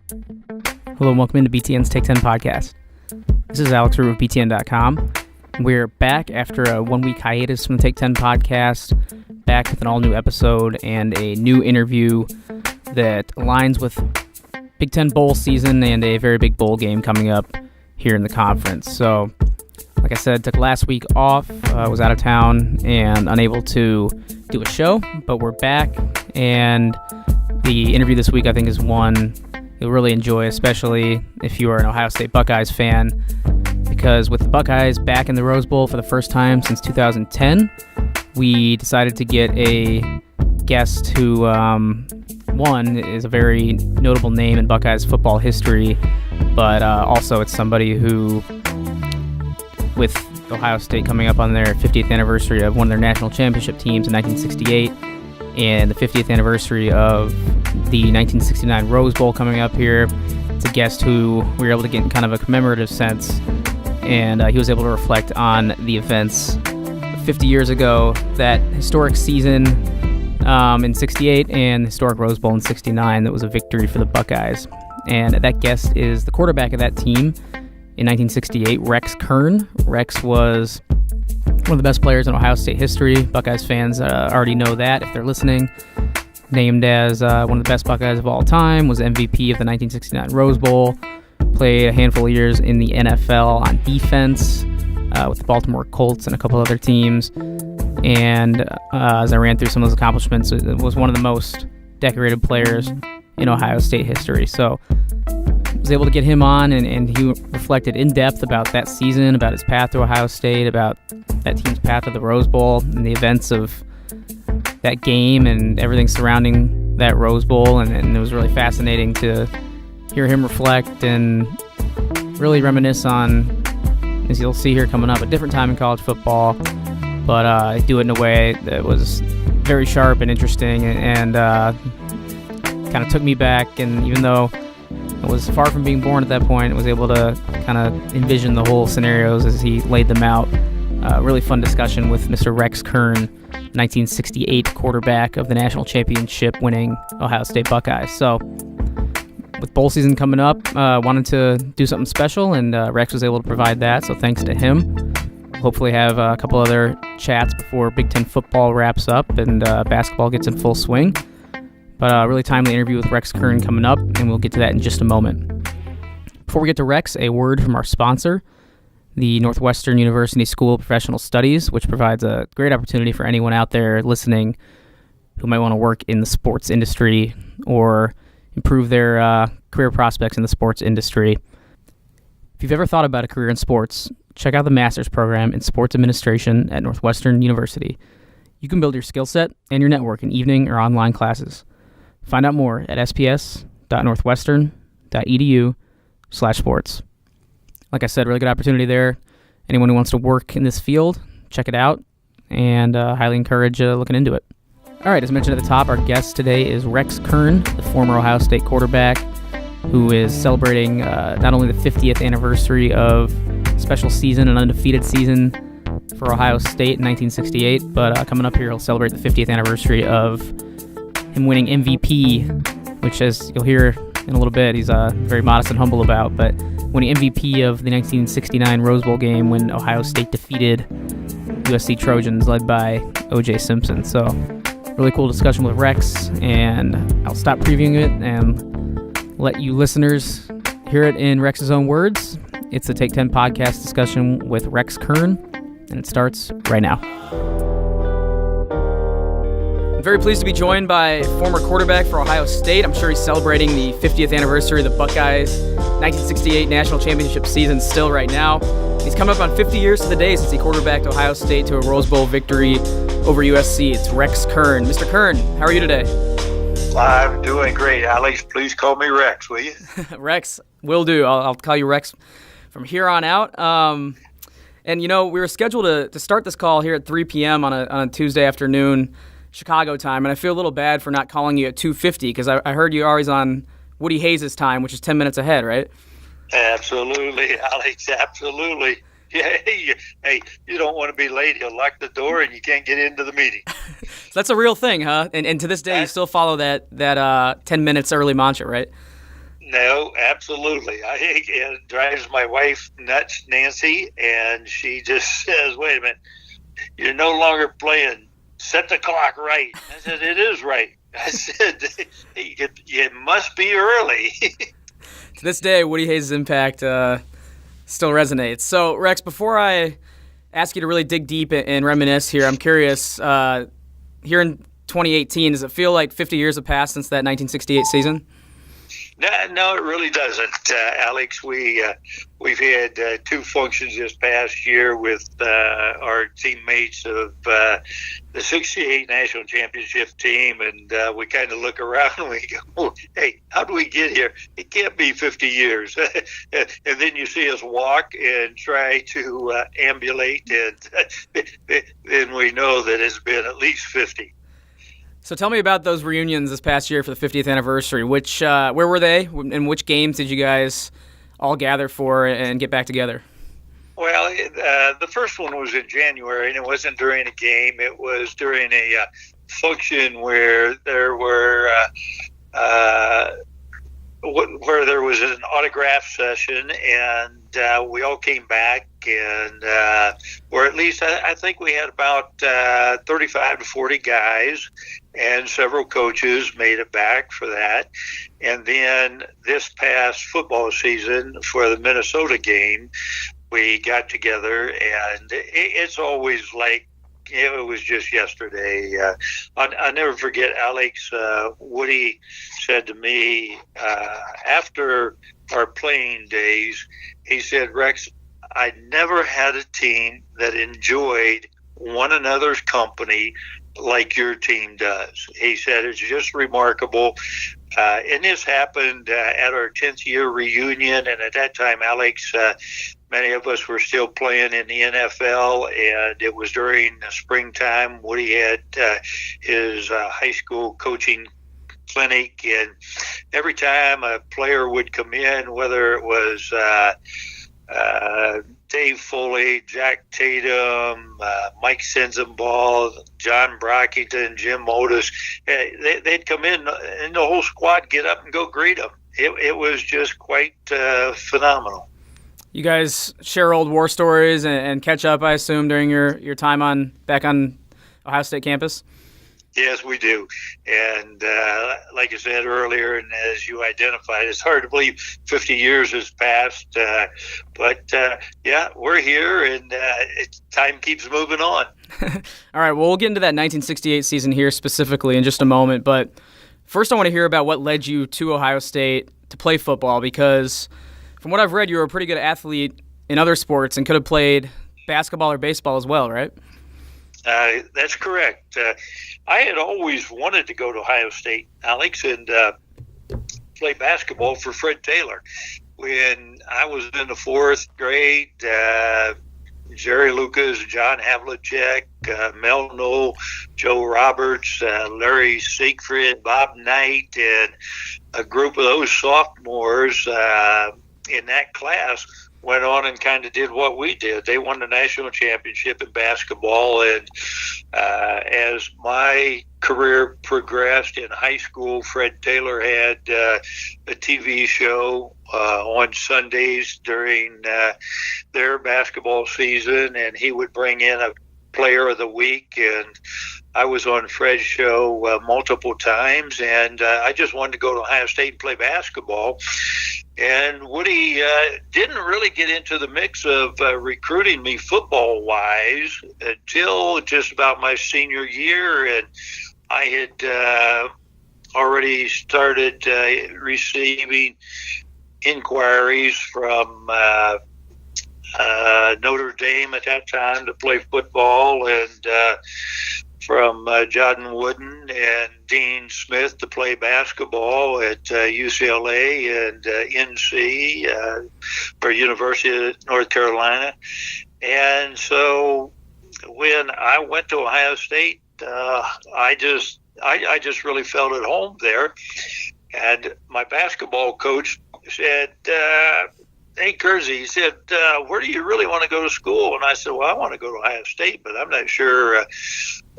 Hello and welcome into BTN's Take 10 podcast. This is Alex Roux of BTN.com. We're back after a 1-week hiatus from the Take 10 podcast, back with an all-new episode and a new interview that aligns with Big Ten bowl season and a very big bowl game coming up here in the conference. So, like I said, took last week off, was out of town and unable to do a show, but we're back, and the interview this week I think is one you'll really enjoy, especially if you are an Ohio State Buckeyes fan, because with the Buckeyes back in the Rose Bowl for the first time since 2010, we decided to get a guest who, one, is a very notable name in Buckeyes football history, but also it's somebody who, with Ohio State coming up on their 50th anniversary of one of their national championship teams in 1968, and the 50th anniversary of the 1969 Rose Bowl coming up here. It's a guest who we were able to get in kind of a commemorative sense, and he was able to reflect on the events 50 years ago, that historic season in 68 and the historic Rose Bowl in 69 that was a victory for the Buckeyes. And that guest is the quarterback of that team in 1968, Rex Kern. Rex was one of the best players in Ohio State history. Buckeyes fans already know that if they're listening. Named as one of the best Buckeyes of all time, was MVP of the 1969 Rose Bowl, played a handful of years in the NFL on defense with the Baltimore Colts and a couple other teams. And as I ran through some of those accomplishments, it was one of the most decorated players in Ohio State history. So I was able to get him on, and he reflected in depth about that season, about his path to Ohio State, about that team's path to the Rose Bowl, and the events of that game and everything surrounding that Rose Bowl. And it was really fascinating to hear him reflect and really reminisce on, as you'll see here coming up, a different time in college football, but do it in a way that was very sharp and interesting, and kind of took me back. And even though I was far from being born at that point, I was able to kind of envision the whole scenarios as he laid them out. Really fun discussion with Mr. Rex Kern, 1968 quarterback of the national championship winning Ohio State Buckeyes. So with bowl season coming up, wanted to do something special, and Rex was able to provide that, so thanks to him. Hopefully have a couple other chats before Big Ten football wraps up and basketball gets in full swing. But a really timely interview with Rex Kern coming up, and we'll get to that in just a moment. Before we get to Rex, a word from our sponsor, the Northwestern University School of Professional Studies, which provides a great opportunity for anyone out there listening who might want to work in the sports industry or improve their career prospects in the sports industry. If you've ever thought about a career in sports, check out the master's program in sports administration at Northwestern University. You can build your skill set and your network in evening or online classes. Find out more at sps.northwestern.edu/sports. Like I said, really good opportunity there. Anyone who wants to work in this field, check it out, and highly encourage looking into it. All right, as mentioned at the top, our guest today is Rex Kern, the former Ohio State quarterback, who is celebrating not only the 50th anniversary of special season, an undefeated season for Ohio State in 1968, but coming up here, he'll celebrate the 50th anniversary of him winning MVP, which, as you'll hear in a little bit, he's very modest and humble about, but winning MVP of the 1969 Rose Bowl game when Ohio State defeated USC Trojans led by O.J. Simpson. So really cool discussion with Rex, and I'll stop previewing it and let you listeners hear it in Rex's own words. It's the Take 10 podcast discussion with Rex Kern, and it starts right now. I'm very pleased to be joined by former quarterback for Ohio State. I'm sure he's celebrating the 50th anniversary of the Buckeyes' 1968 national championship season still right now. He's come up on 50 years to the day since he quarterbacked Ohio State to a Rose Bowl victory over USC. It's Rex Kern. Mr. Kern, how are you today? I'm doing great, Alex. Please call me Rex, will you? Rex, will do. I'll call you Rex from here on out. And, you know, we were scheduled to start this call here at 3 p.m. on a Tuesday afternoon, Chicago time, and I feel a little bad for not calling you at 2:50 because I heard you're always on Woody Hayes' time, which is 10 minutes ahead, right? Absolutely, Alex, absolutely. Yeah, hey, you don't want to be late. He'll lock the door and you can't get into the meeting. So that's a real thing, huh? And to this day, you still follow that 10 minutes early mantra, right? No, absolutely. I think it drives my wife nuts, Nancy, and she just says, "Wait a minute, you're no longer playing. Set the clock right." I said, "It is right." I said, "It must be early." To this day, Woody Hayes' impact still resonates. So, Rex, before I ask you to really dig deep and reminisce here, I'm curious, here in 2018, does it feel like 50 years have passed since that 1968 season? No, it really doesn't, Alex. We've had two functions this past year with our teammates of the '68 national championship team, and we kind of look around and we go, "Hey, how do we get here? It can't be 50 years." And then you see us walk and try to ambulate, and then we know that it's been at least 50. So tell me about those reunions this past year for the 50th anniversary. Where were they, and which games did you guys all gather for and get back together? Well, the first one was in January, and it wasn't during a game. It was during a function where there was an autograph session, and we all came back, and or at least I think we had about 35 to 40 guys, and several coaches made it back for that. And then this past football season for the Minnesota game, we got together, and it's always like it was just yesterday. I'll never forget, Alex, Woody said to me after our playing days, he said, "Rex, I never had a team that enjoyed one another's company like your team does." He said, "It's just remarkable." And this happened at our 10th year reunion. And at that time, Alex, many of us were still playing in the NFL, and it was during the springtime. Woody had his high school coaching clinic, and every time a player would come in, whether it was Dave Foley, Jack Tatum, Mike Sensenball, John Brockington, Jim Otis, they'd come in, and the whole squad get up and go greet them. It was just quite phenomenal. You guys share old war stories and catch up, I assume, during your time back on Ohio State campus? Yes, we do. And like I said earlier, and as you identified, it's hard to believe 50 years has passed. But yeah, we're here, and time keeps moving on. All right, well, we'll get into that 1968 season here specifically in just a moment. But first I want to hear about what led you to Ohio State to play football, because from what I've read, you were a pretty good athlete in other sports and could have played basketball or baseball as well, right? That's correct. I had always wanted to go to Ohio State, Alex, and play basketball for Fred Taylor. When I was in the fourth grade, Jerry Lucas, John Havlicek, Mel Knoll, Joe Roberts, Larry Siegfried, Bob Knight, and a group of those sophomores in that class went on and kind of did what we did. They won the national championship in basketball, and as my career progressed in high school, Fred Taylor had a TV show on Sundays during their basketball season, and he would bring in a player of the week, and I was on Fred's show multiple times, and I just wanted to go to Ohio State and play basketball. And Woody didn't really get into the mix of recruiting me football-wise until just about my senior year, and I had already started receiving inquiries from Notre Dame at that time to play football, and from Jordan Wooden and Dean Smith to play basketball at UCLA and NC, or University of North Carolina. And so when I went to Ohio State, I just really felt at home there. And my basketball coach said, "Hey, Kersey," he said, "where do you really want to go to school?" And I said, "Well, I want to go to Ohio State, but I'm not sure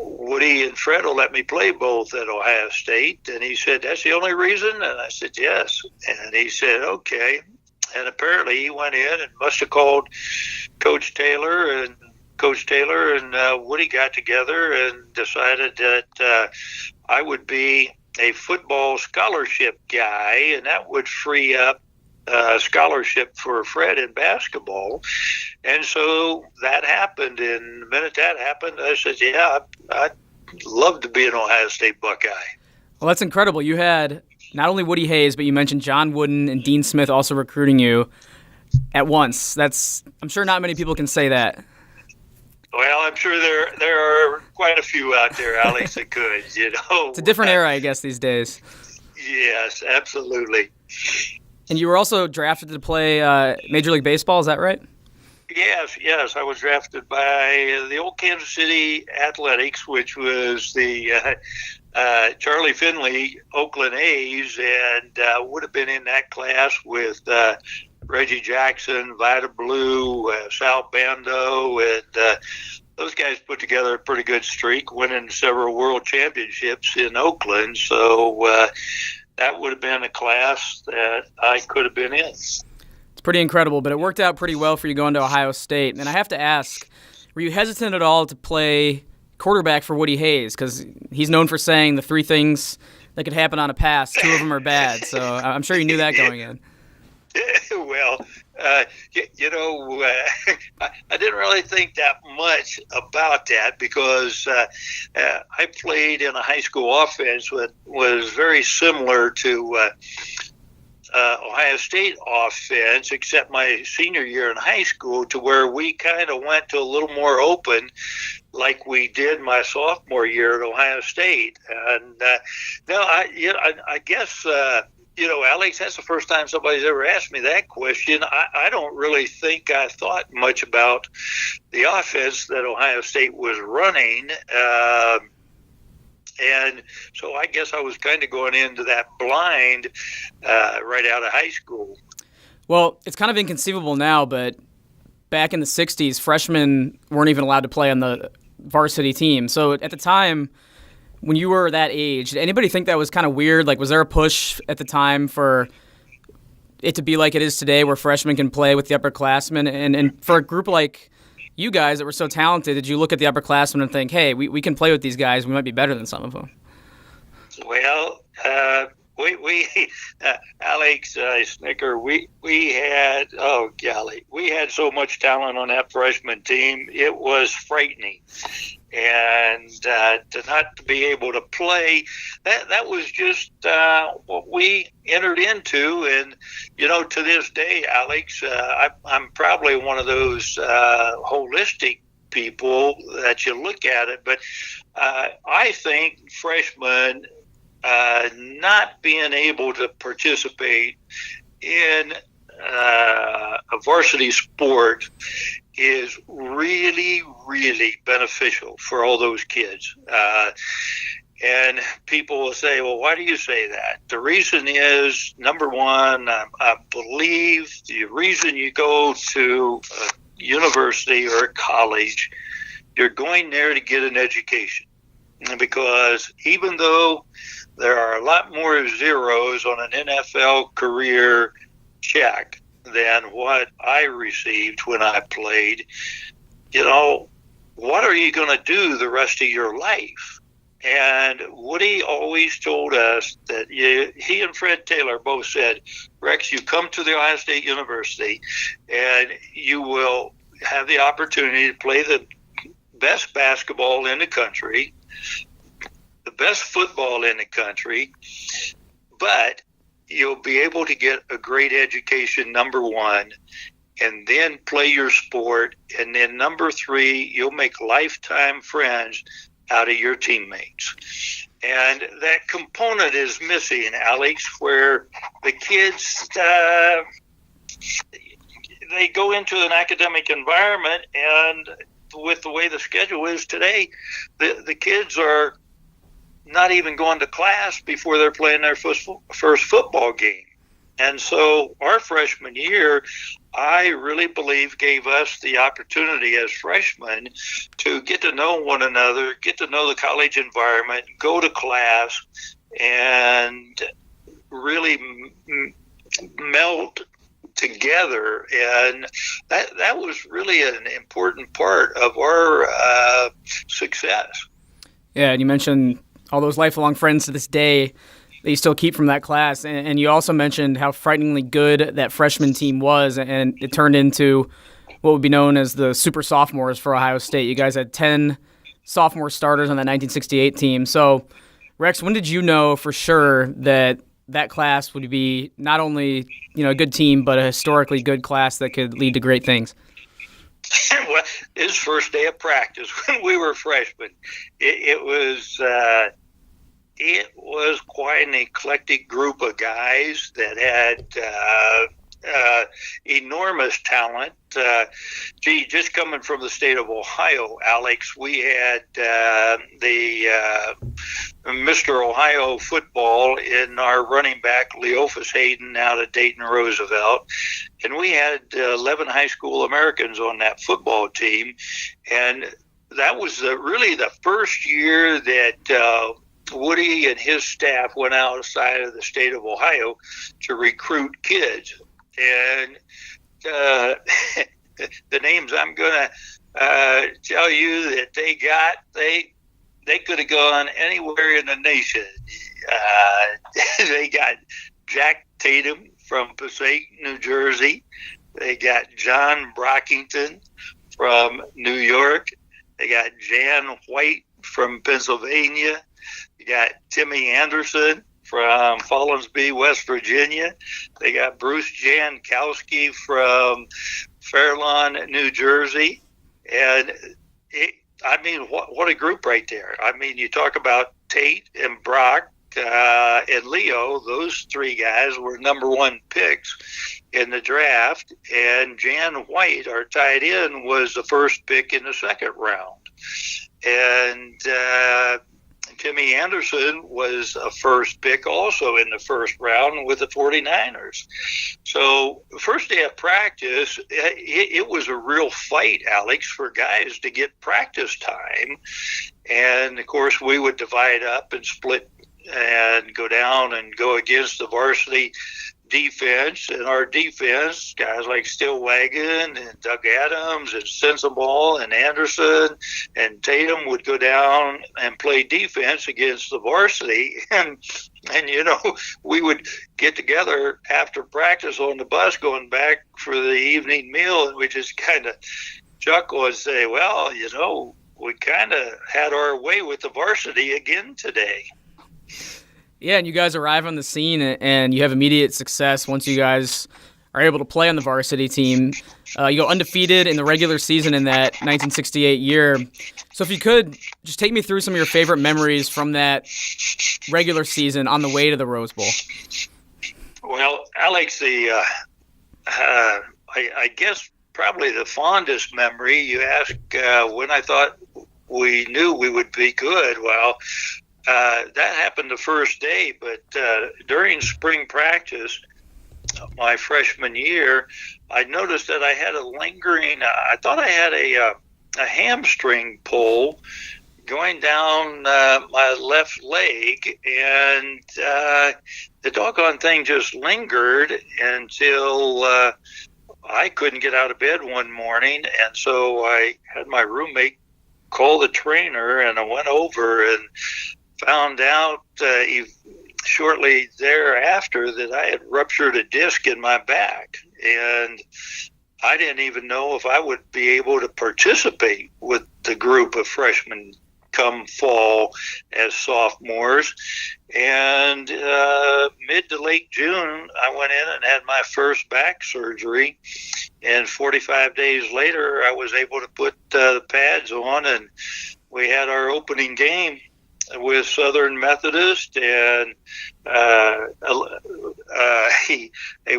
Woody and Fred will let me play both at Ohio State. And he said, that's the only reason? And I said, yes. And he said, okay. And apparently he went in and must have called Coach Taylor, and Woody got together and decided that I would be a football scholarship guy, and that would free up scholarship for Fred in basketball. And so that happened. And the minute that happened, I said, yeah, I'd love to be an Ohio State Buckeye. Well, that's incredible. You had not only Woody Hayes, but you mentioned John Wooden and Dean Smith also recruiting you at once. I'm sure not many people can say that. Well, I'm sure there are quite a few out there, Alex, that could, It's a different era, I guess, these days. Yes, absolutely. And you were also drafted to play Major League Baseball, is that right? Yes. I was drafted by the old Kansas City Athletics, which was the Charlie Finley Oakland A's, and would have been in that class with Reggie Jackson, Vida Blue, Sal Bando, and those guys put together a pretty good streak, winning several world championships in Oakland. So that would have been a class that I could have been in. It's pretty incredible, but it worked out pretty well for you going to Ohio State. And I have to ask, were you hesitant at all to play quarterback for Woody Hayes? Because he's known for saying the three things that could happen on a pass, two of them are bad. So I'm sure you knew that going in. Well, I didn't really think that much about that because I played in a high school offense that was very similar to Ohio State offense, except my senior year in high school, to where we kind of went to a little more open like we did my sophomore year at Ohio State. And I guess Alex, that's the first time somebody's ever asked me that question. I don't really think I thought much about the offense that Ohio State was running. And so I guess I was kind of going into that blind right out of high school. Well, it's kind of inconceivable now, but back in the 60s, freshmen weren't even allowed to play on the varsity team. So at the time, when you were that age, did anybody think that was kind of weird? Like, was there a push at the time for it to be like it is today, where freshmen can play with the upperclassmen? And for a group like you guys that were so talented, did you look at the upperclassmen and think, hey, we can play with these guys, we might be better than some of them? Well, Alex, Snicker, we had, we had so much talent on that freshman team, it was frightening. And to not be able to play, that was just what we entered into. And, to this day, Alex, I'm probably one of those holistic people that you look at it. But I think freshmen not being able to participate in a varsity sport is really, really beneficial for all those kids. And people will say, well, why do you say that? The reason is, number one, I believe the reason you go to a university or a college, you're going there to get an education. Because even though there are a lot more zeros on an NFL career check than what I received when I played, what are you going to do the rest of your life? And Woody always told us that he and Fred Taylor both said, Rex, you come to the Ohio State University and you will have the opportunity to play the best basketball in the country, the best football in the country, but you'll be able to get a great education, number one, and then play your sport. And then number three, you'll make lifetime friends out of your teammates. And that component is missing, Alex, where the kids, they go into an academic environment, and with the way the schedule is today, the kids are not even going to class before they're playing their first football game. And so our freshman year, I really believe gave us the opportunity as freshmen to get to know one another, get to know the college environment, go to class, and really meld together. And that was really an important part of our success. Yeah, and you mentioned all those lifelong friends to this day that you still keep from that class. And you also mentioned how frighteningly good that freshman team was, and it turned into what would be known as the super sophomores for Ohio State. You guys had 10 sophomore starters on that 1968 team. So, Rex, when did you know for sure that class would be not only, a good team, but a historically good class that could lead to great things? Well, his first day of practice when we were freshmen, it was quite an eclectic group of guys that had enormous talent. Just coming from the state of Ohio, Alex, we had the Mr. Ohio football in our running back, Leophus Hayden, out of Dayton Roosevelt. And we had 11 high school Americans on that football team. And that was really the first year that Woody and his staff went outside of the state of Ohio to recruit kids. And the names I'm going to tell you that they got, they could have gone anywhere in the nation. They got Jack Tatum from Passaic, New Jersey. They got John Brockington from New York. They got Jan White from Pennsylvania. You got Timmy Anderson from Follinsby, West Virginia. They got Bruce Jankowski from Fairlawn, New Jersey. And what a group right there. I mean, you talk about Tate and Brock and Leo. Those three guys were number one picks in the draft. And Jan White, our tight end, was the first pick in the second round. And Timmy Anderson was a first pick also in the first round with the 49ers. So first day of practice, it was a real fight, Alex, for guys to get practice time. And, of course, we would divide up and split and go down and go against the varsity defense. And our defense, guys like Stillwagon and Doug Adams and Sensible and Anderson and Tatum would go down and play defense against the varsity. And we would get together after practice on the bus going back for the evening meal, and we just kind of chuckle and say, well, we kind of had our way with the varsity again today. Yeah, and you guys arrive on the scene, and you have immediate success once you guys are able to play on the varsity team. You go undefeated in the regular season in that 1968 year. So if you could, just take me through some of your favorite memories from that regular season on the way to the Rose Bowl. Well, Alex, I guess probably the fondest memory, you ask when I thought we knew we would be good. Well, that happened the first day, but during spring practice, my freshman year, I noticed that I had a lingering, I thought I had a hamstring pull going down my left leg, and the doggone thing just lingered until I couldn't get out of bed one morning, and so I had my roommate call the trainer, and I went over and found out shortly thereafter that I had ruptured a disc in my back, and I didn't even know if I would be able to participate with the group of freshmen come fall as sophomores. And mid to late June, I went in and had my first back surgery, and 45 days later, I was able to put the pads on, and we had our opening game with Southern Methodist, and a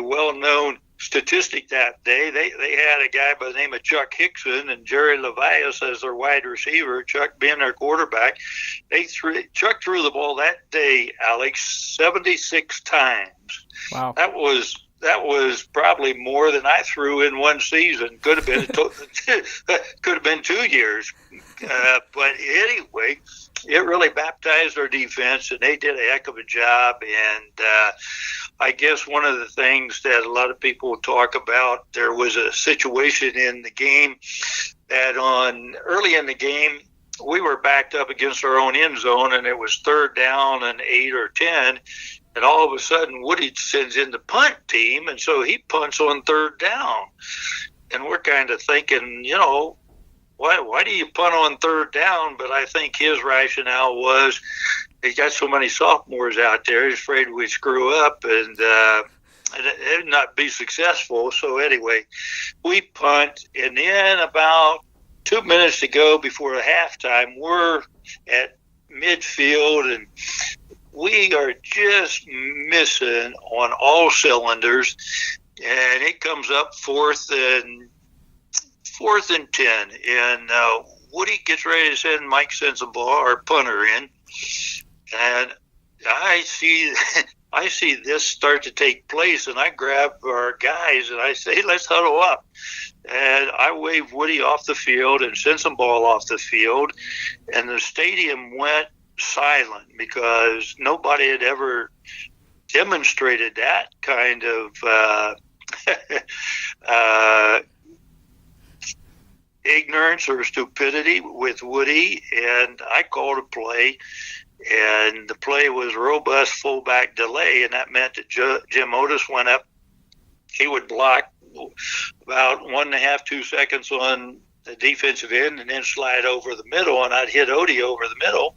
well-known statistic that day. They had a guy by the name of Chuck Hickson and Jerry Levias as their wide receiver, Chuck being their quarterback. Chuck threw the ball that day, Alex, 76 times. Wow. That was probably more than I threw in one season. Could have been 2 years. But anyway, it really baptized our defense, and they did a heck of a job. And I guess one of the things that a lot of people talk about, there was a situation in the game that early in the game, we were backed up against our own end zone, and it was 3rd down and 8 or 10. And all of a sudden, Woody sends in the punt team, and so he punts on 3rd down. And we're kind of thinking, why do you punt on 3rd down? But I think his rationale was he got so many sophomores out there, he's afraid we'd screw up and not be successful. So anyway, we punt, and then about 2 minutes to go before halftime, we're at midfield, and we are just missing on all cylinders, and it comes up 4th and 10, and Woody gets ready to send Mike Sensabaugh, our punter, in, and I see this start to take place, and I grab our guys and I say, let's huddle up. And I wave Woody off the field and send some ball off the field, and the stadium went silent because nobody had ever demonstrated that kind of ignorance or stupidity with Woody. And I called a play, and the play was robust fullback delay, and that meant that Jim Otis went up. He would block about 1.5, 2 seconds on the defensive end and then slide over the middle, and I'd hit Odie over the middle,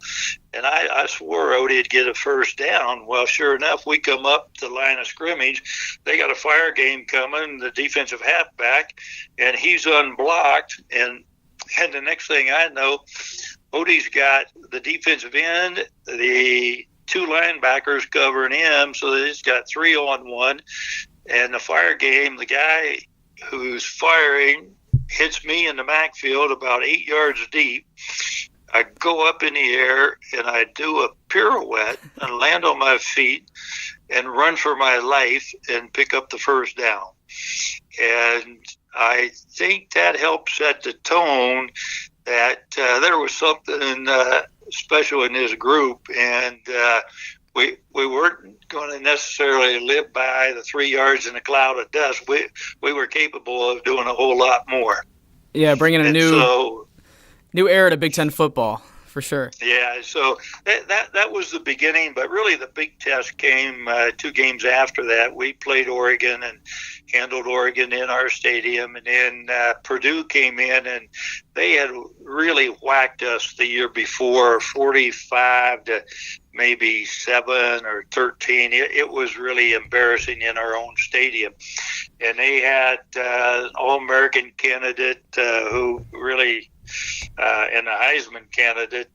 and I swore Odie would get a 1st down. Well, sure enough, we come up the line of scrimmage. They got a fire game coming, the defensive halfback, and he's unblocked, and the next thing I know, Odie's got the defensive end, the 2 linebackers covering him, so he's got 3-on-1, and the fire game, the guy who's firing hits me in the backfield about 8 yards deep. I go up in the air, and I do a pirouette and land on my feet and run for my life and pick up the 1st down. And I think that helped set the tone that there was something special in this group, and we weren't going to necessarily live by the 3 yards in a cloud of dust. We were capable of doing a whole lot more. Yeah, bringing a new era to Big Ten football, for sure. Yeah, so that was the beginning, but really the big test came 2 games after that. We played Oregon and handled Oregon in our stadium, and then Purdue came in, and they had really whacked us the year before, 45 to maybe 7 or 13. It was really embarrassing in our own stadium. And they had an All-American candidate who really, and a Heisman candidate,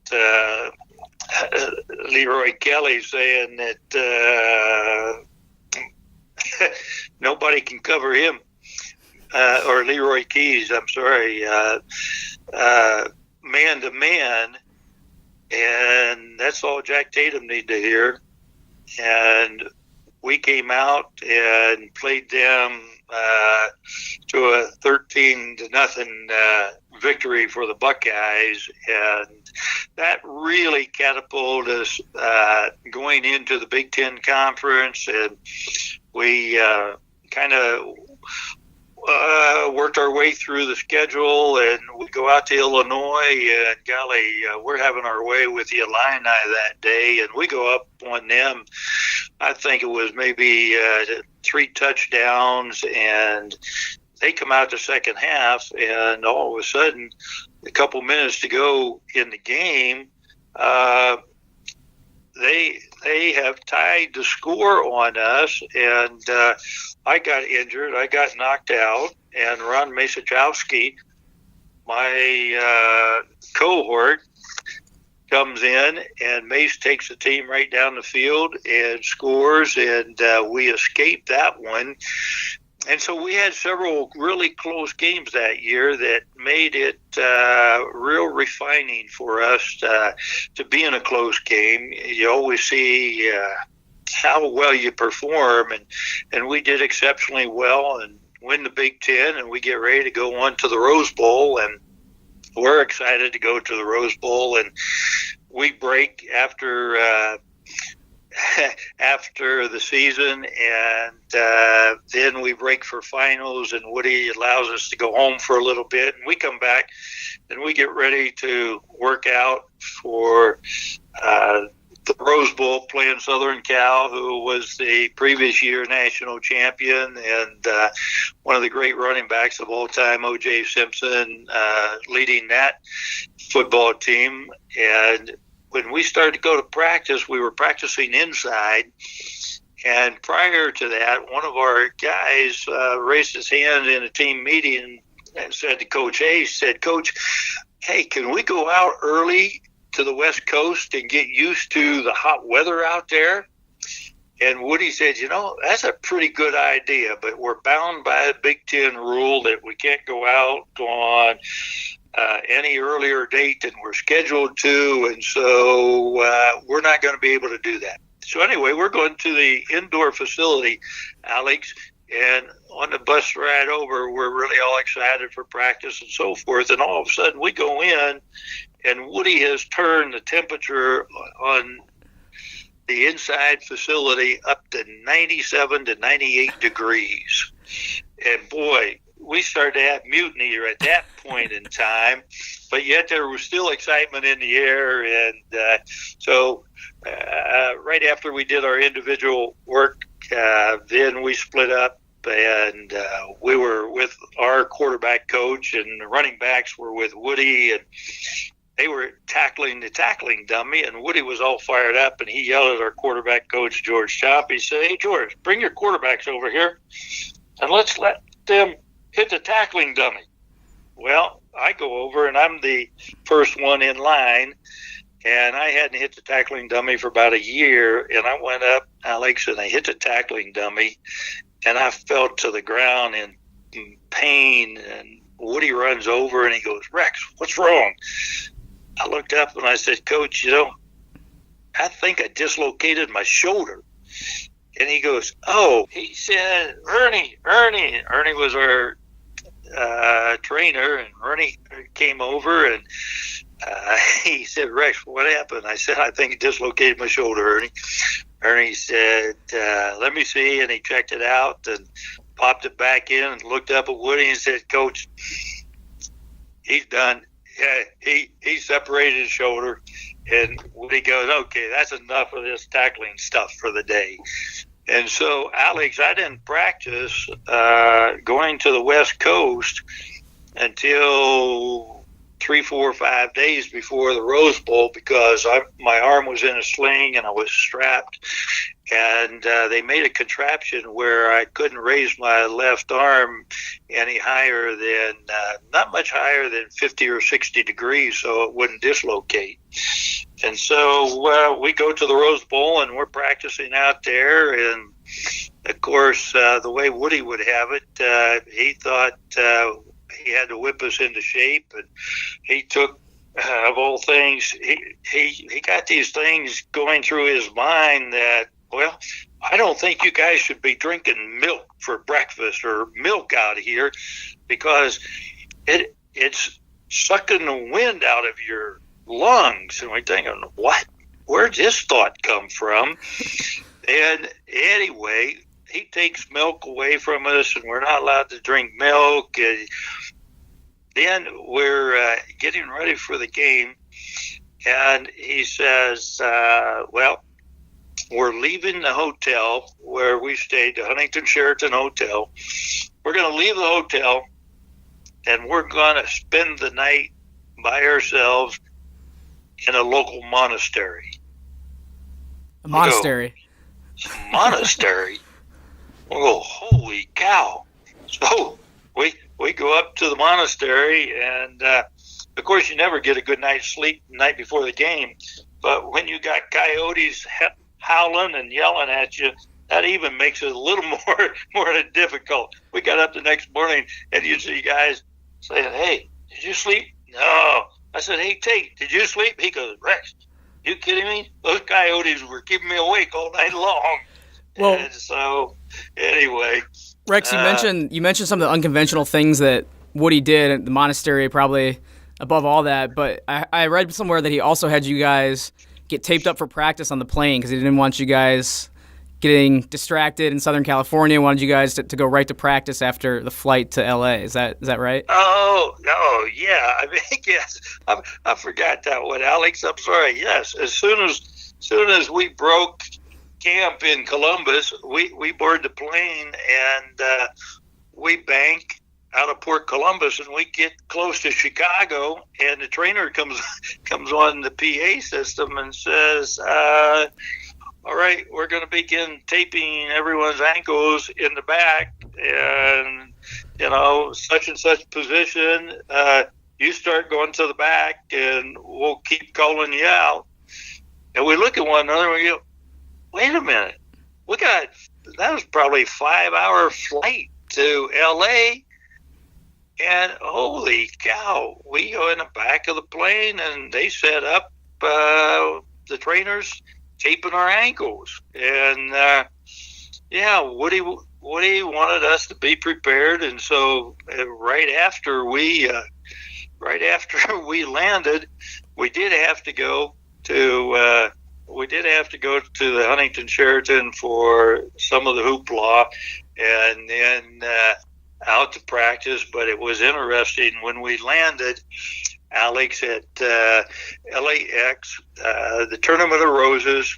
Leroy Kelly, saying that nobody can cover him, or Leroy Keys, I'm sorry, man to man. And that's all Jack Tatum needed to hear. And we came out and played them to a 13-0 victory for the Buckeyes, and that really catapulted us going into the Big Ten Conference. And we kind of worked our way through the schedule, and we go out to Illinois, and golly, we're having our way with the Illini that day, and we go up on them. I think it was maybe 3 touchdowns, and they come out the second half, and all of a sudden, a couple minutes to go in the game, they have tied the score on us, and I got injured. I got knocked out, and Ron Masachowski, my cohort, comes in, and Mace takes the team right down the field and scores, and we escape that one. And so we had several really close games that year that made it real refining for us to be in a close game. You always see how well you perform, and we did exceptionally well and win the Big Ten, and we get ready to go on to the Rose Bowl, and we're excited to go to the Rose Bowl, and we break after after the season, and then we break for finals, and Woody allows us to go home for a little bit, and we come back and we get ready to work out for the Rose Bowl, playing Southern Cal, who was the previous year national champion and one of the great running backs of all time, O.J. Simpson, leading that football team. And when we started to go to practice, we were practicing inside. And prior to that, one of our guys raised his hand in a team meeting and said to Coach Hayes, Coach, hey, can we go out early to the West Coast and get used to the hot weather out there? And Woody said, that's a pretty good idea, but we're bound by a Big Ten rule that we can't go out on any earlier date than we're scheduled to, and so we're not going to be able to do that. So anyway, we're going to the indoor facility, Alex, and on the bus ride over, we're really all excited for practice and so forth, and all of a sudden we go in, and Woody has turned the temperature on the inside facility up to 97 to 98 degrees. And boy, we started to have mutiny at that point in time, but yet there was still excitement in the air. And so right after we did our individual work, then we split up, and we were with our quarterback coach, and the running backs were with Woody, and they were tackling the tackling dummy, and Woody was all fired up, and he yelled at our quarterback coach, George Chop. He said, hey, George, bring your quarterbacks over here, and let's let them hit the tackling dummy. Well, I go over, and I'm the first one in line, and I hadn't hit the tackling dummy for about a year, and I went up, Alex, and I hit the tackling dummy, and I fell to the ground in pain, and Woody runs over, and he goes, Rex, what's wrong? I looked up, and I said, Coach, I think I dislocated my shoulder. And he goes, oh, he said, Ernie was our trainer, and Ernie came over, and he said, Rex, what happened? I said, I think I dislocated my shoulder, Ernie. Ernie said, let me see, and he checked it out and popped it back in and looked up at Woody and said, Coach, he's done. Yeah, he separated his shoulder, and Woody goes, okay, that's enough of this tackling stuff for the day. And so, Alex, I didn't practice going to the West Coast until 3, 4, 5 days before the Rose Bowl, because my arm was in a sling and I was strapped, and they made a contraption where I couldn't raise my left arm any higher than, not much higher than 50 or 60 degrees, so it wouldn't dislocate. And so we go to the Rose Bowl, and we're practicing out there, and of course, the way Woody would have it, he thought he had to whip us into shape, and he took, of all things, he got these things going through his mind that, well, I don't think you guys should be drinking milk for breakfast or milk out here, because it's sucking the wind out of your lungs. And we're thinking, what? Where'd this thought come from? And anyway, he takes milk away from us, and we're not allowed to drink milk. And then we're getting ready for the game, and he says, well, we're leaving the hotel where we stayed, the Huntington Sheraton Hotel. We're going to leave the hotel, and we're going to spend the night by ourselves in a local monastery. A monastery? Monastery? Oh, holy cow. So we go up to the monastery, and of course you never get a good night's sleep the night before the game, but when you got coyotes howling and yelling at you, that even makes it a little more difficult. We got up the next morning, and you see guys saying, "Hey, did you sleep?" "No." I said, "Hey, Tate, did you sleep?" He goes, "Rex, you kidding me? Those coyotes were keeping me awake all night long." Well, and so anyway, Rex, you mentioned some of the unconventional things that Woody did at the monastery, probably above all that. But I read somewhere that he also had you guys get taped up for practice on the plane because he didn't want you guys getting distracted in Southern California. Wanted you guys to go right to practice after the flight to LA. Is that right? Oh, no, yeah. I mean, yes. I forgot that one, Alex. I'm sorry. Yes, as soon as we broke camp in Columbus, we board the plane and we bank out of Port Columbus, and we get close to Chicago, and the trainer comes on the PA system and says, "All right, we're going to begin taping everyone's ankles in the back, and such and such position. You start going to the back, and we'll keep calling you out." And we look at one another and we go, "Wait a minute, that was probably a 5-hour flight to LA, and holy cow, we go in the back of the plane and they set up the trainers taping our ankles, and Woody wanted us to be prepared, and so right after we landed, we did have to go to the Huntington Sheraton for some of the hoopla, and then out to practice. But it was interesting when we landed, Alex, at LAX, the Tournament of Roses.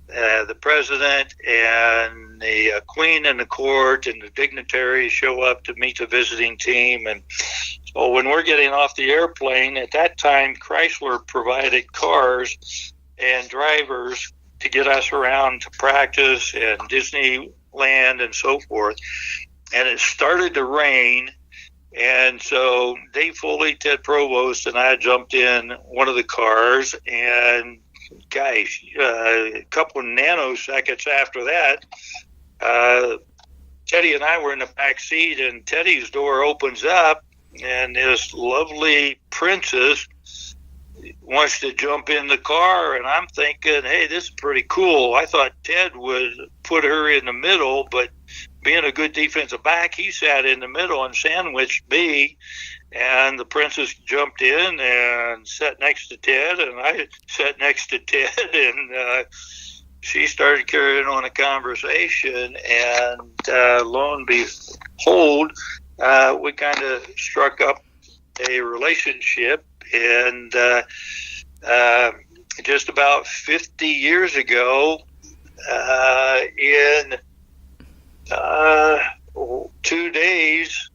The president and the queen and the court and the dignitaries show up to meet the visiting team. And so when we're getting off the airplane, at that time, Chrysler provided cars and drivers to get us around to practice and Disneyland and so forth. And it started to rain. And so Dave Foley, Ted Provost, and I jumped in one of the cars, and guys, a couple of nanoseconds after that, Teddy and I were in the back seat, and Teddy's door opens up, and this lovely princess wants to jump in the car, and I'm thinking, hey, this is pretty cool. I thought Ted would put her in the middle, but being a good defensive back, he sat in the middle and sandwiched me. And the princess jumped in and sat next to Ted, and I sat next to Ted, and she started carrying on a conversation, and lo and behold, we kind of struck up a relationship, and just about 50 years ago, in 2 days,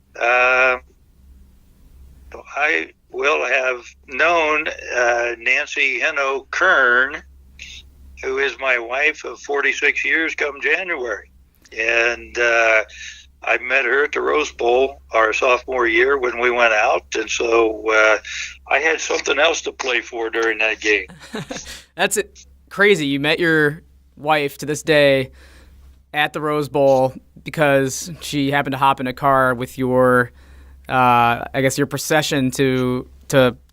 I will have known Nancy Heno Kern, who is my wife of 46 years come January. And I met her at the Rose Bowl our sophomore year when we went out. And so I had something else to play for during that game. That's it. Crazy. You met your wife to this day at the Rose Bowl because she happened to hop in a car with your your procession to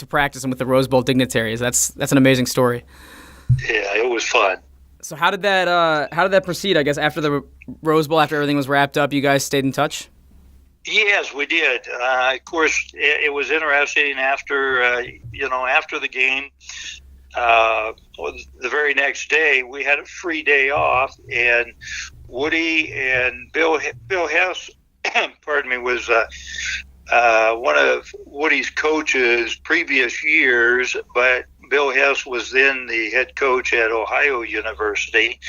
practice and with the Rose Bowl dignitaries. That's an amazing story. Yeah, it was fun. So how did that proceed? I guess after the Rose Bowl, after everything was wrapped up, you guys stayed in touch? Yes, we did. Of course, it was interesting after the game. The very next day, we had a free day off, and Woody and Bill Hess, pardon me, was one of Woody's coaches previous years, but Bill Hess was then the head coach at Ohio University,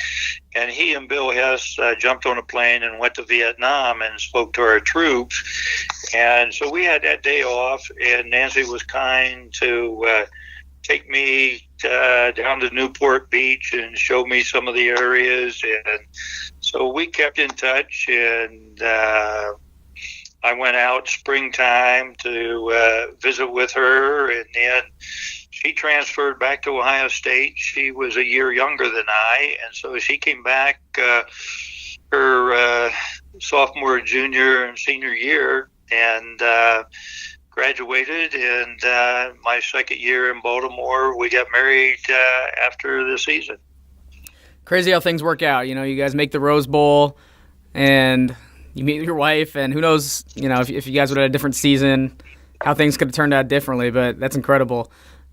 and he and Bill Hess jumped on a plane and went to Vietnam and spoke to our troops. And so we had that day off, and Nancy was kind to take me down to Newport Beach and show me some of the areas. And so we kept in touch, and I went out springtime to visit with her, and then she transferred back to Ohio State. She was a year younger than I, and so she came back her sophomore, junior, and senior year, and graduated. And my second year in Baltimore, we got married after the season. Crazy how things work out. You guys make the Rose Bowl, and you meet your wife, and who knows, if you guys would have had a different season, how things could have turned out differently, but that's incredible.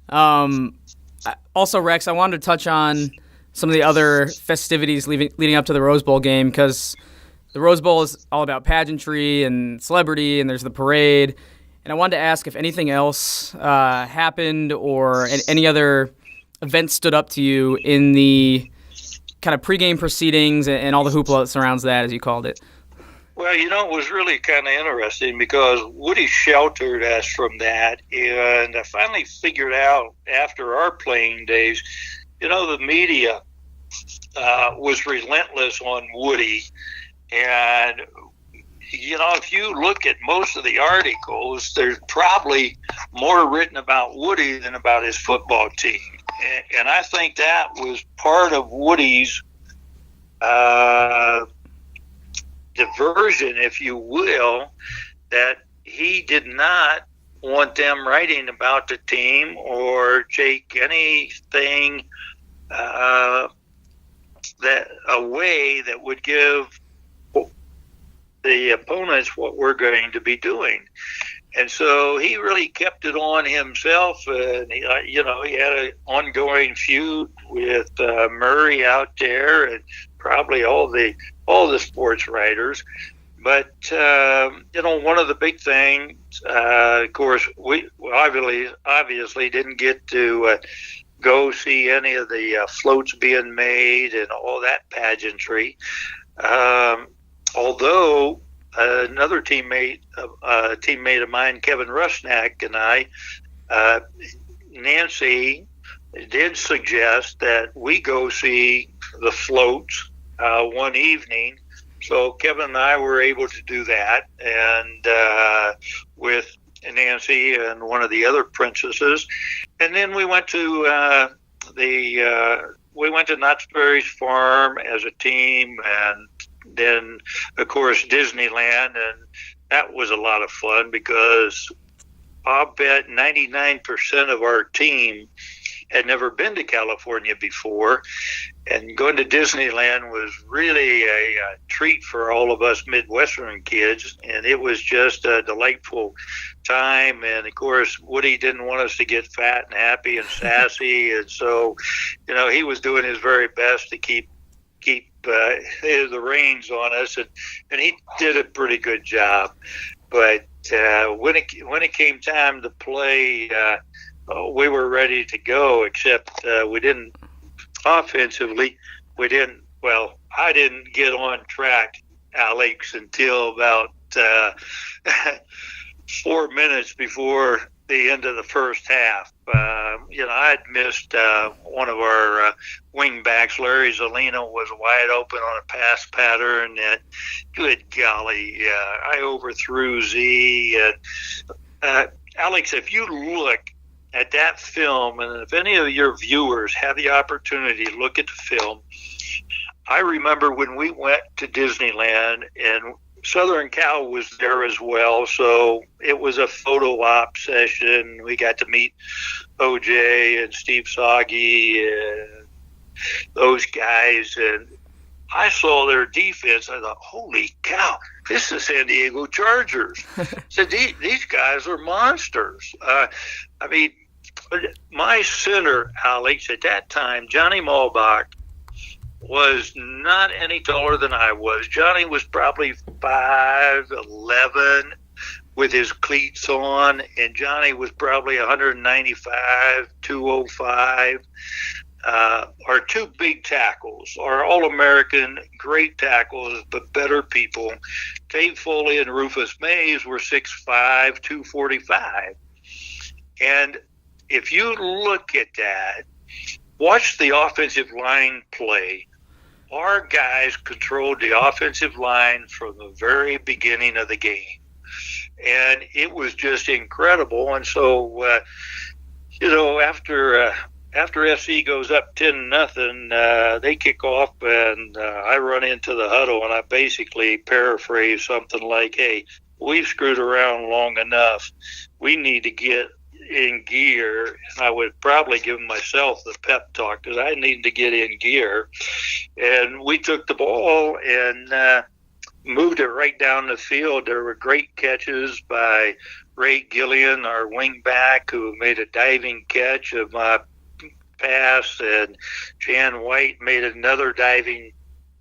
Also, Rex, I wanted to touch on some of the other festivities leading up to the Rose Bowl game, because the Rose Bowl is all about pageantry and celebrity, and there's the parade. And I wanted to ask if anything else happened or any other events stood up to you in the kind of pregame proceedings and all the hoopla that surrounds that, as you called it. Well, it was really kind of interesting because Woody sheltered us from that. And I finally figured out after our playing days, the media was relentless on Woody. And, if you look at most of the articles, there's probably more written about Woody than about his football team. And I think that was part of Woody's diversion, if you will, that he did not want them writing about the team or take anything that away that would give the opponents what we're going to be doing. And so he really kept it on himself, and he had an ongoing feud with Murray out there, and probably all the sports writers. But one of the big things, of course, we obviously didn't get to go see any of the floats being made and all that pageantry. Although another teammate of mine, Kevin Rusnak, and I, Nancy, did suggest that we go see the floats one evening. So Kevin and I were able to do that, and with Nancy and one of the other princesses. And then we went to Knott's Berry's farm as a team, and then, of course, Disneyland, and that was a lot of fun because I'll bet 99% of our team had never been to California before, and going to Disneyland was really a treat for all of us Midwestern kids, and it was just a delightful time. And of course, Woody didn't want us to get fat and happy and sassy, and so he was doing his very best to keep the reins on us, and he did a pretty good job. But when it came time to play, we were ready to go, except we didn't offensively. I didn't get on track, Alex, until about 4 minutes before the end of the first half. I'd missed one of our wing backs. Larry Zolino was wide open on a pass pattern. And good golly, I overthrew Z. And Alex, if you look at that film, and if any of your viewers have the opportunity to look at the film, I remember when we went to Disneyland, and Southern Cal was there as well, so it was a photo op session. We got to meet OJ and Steve Soggy and those guys, and I saw their defense. I thought, holy cow, this is San Diego Chargers. So these guys are monsters. My center, Alex, at that time, Johnny Malbach, was not any taller than I was. Johnny was probably 5'11" with his cleats on, and Johnny was probably 195, 205. Our two big tackles, our All-American great tackles, but better people, Dave Foley and Rufus Mays, were 6'5", 245. And if you look at that, watch the offensive line play. Our guys controlled the offensive line from the very beginning of the game. And it was just incredible. And so, after SC goes up 10-0, they kick off, and I run into the huddle, and I basically paraphrase something like, "Hey, we've screwed around long enough. We need to get in gear." And I would probably give myself the pep talk because I needed to get in gear. And we took the ball and moved it right down the field. There were great catches by Ray Gillian, our wing back, who made a diving catch of my pass, and Jan White made another diving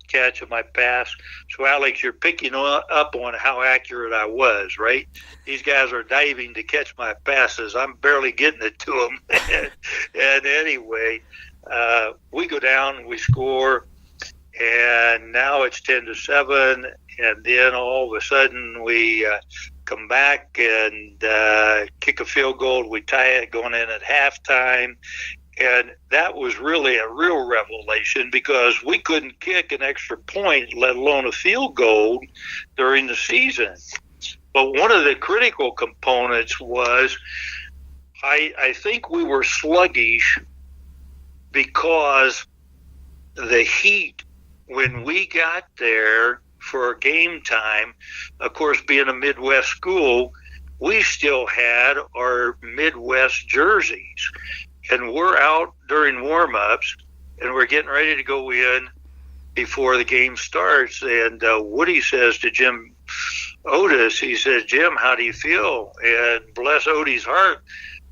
catch of my pass. So, Alex, you're picking up on how accurate I was, right? These guys are diving to catch my passes. I'm barely getting it to them. And anyway, we go down, we score, and now it's 10-7. And then all of a sudden we come back and kick a field goal. We tie it going in at halftime. And that was really a real revelation because we couldn't kick an extra point, let alone a field goal, during the season. But one of the critical components was I think we were sluggish because the heat, when we got there for game time, of course, being a Midwest school, we still had our Midwest jerseys. And we're out during warm-ups, and we're getting ready to go in before the game starts. And Woody says to Jim Otis, he says, "Jim, how do you feel?" And bless Odie's heart,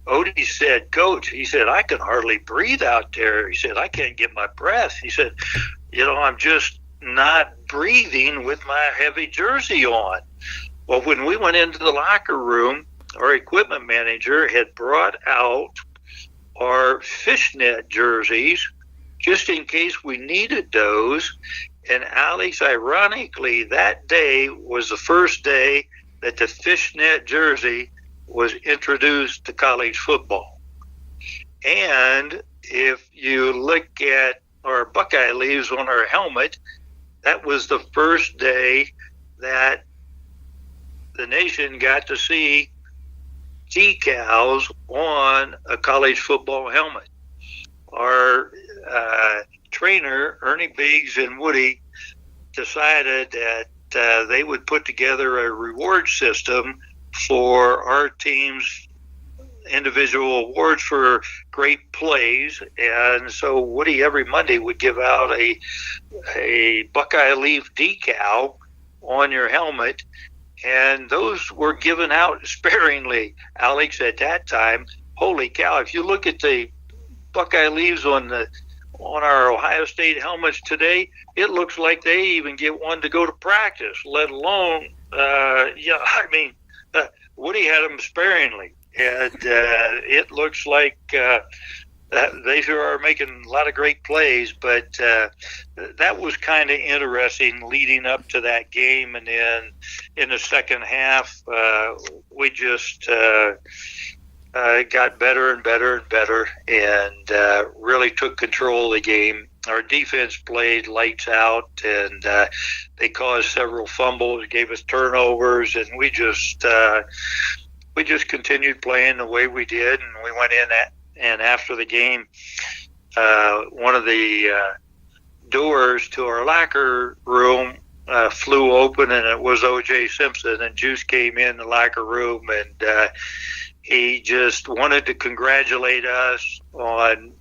Odie said, "Coach," he said, "I can hardly breathe out there." He said, "I can't get my breath." He said, "I'm just not breathing with my heavy jersey on." Well, when we went into the locker room, our equipment manager had brought out our fishnet jerseys just in case we needed those. And Alex, ironically, that day was the first day that the fishnet jersey was introduced to college football. And if you look at our Buckeye leaves on our helmet, that was the first day that the nation got to see decals on a college football helmet. Our trainer, Ernie Biggs and Woody, decided that they would put together a reward system for our team's individual awards for great plays. And so Woody every Monday would give out a Buckeye leaf decal on your helmet. And those were given out sparingly, Alex, at that time. Holy cow, if you look at the Buckeye leaves on our Ohio State helmets today, it looks like they even get one to go to practice, let alone, Woody had them sparingly. And it looks like they sure are making a lot of great plays, but that was kind of interesting leading up to that game. And then in the second half, we just got better and better and better and really took control of the game. Our defense played lights out, and they caused several fumbles, gave us turnovers, and we just continued playing the way we did, and we went in and after the game, one of the doors to our locker room flew open, and it was O.J. Simpson, and Juice came in the locker room, and he just wanted to congratulate us on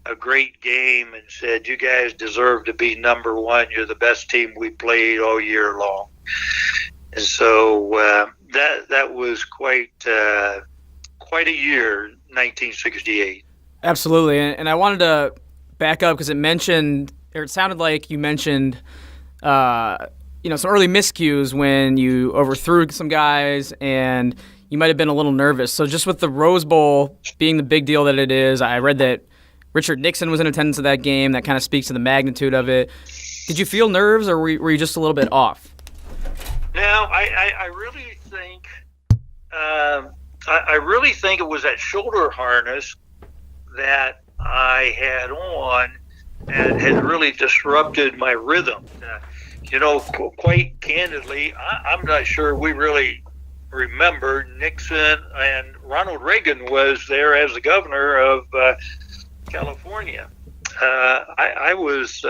a great game and said, "You guys deserve to be number one. You're the best team we played all year long." And so that was quite a year, 1968. Absolutely, and I wanted to back up because it sounded like you mentioned, some early miscues when you overthrew some guys and you might have been a little nervous. So just with the Rose Bowl being the big deal that it is, I read that Richard Nixon was in attendance at that game. That kind of speaks to the magnitude of it. Did you feel nerves, or were you just a little bit off? No, I really think I really think it was that shoulder harness that I had on and had really disrupted my rhythm. Quite candidly, I'm not sure we really remember Nixon, and Ronald Reagan was there as the governor of California. I was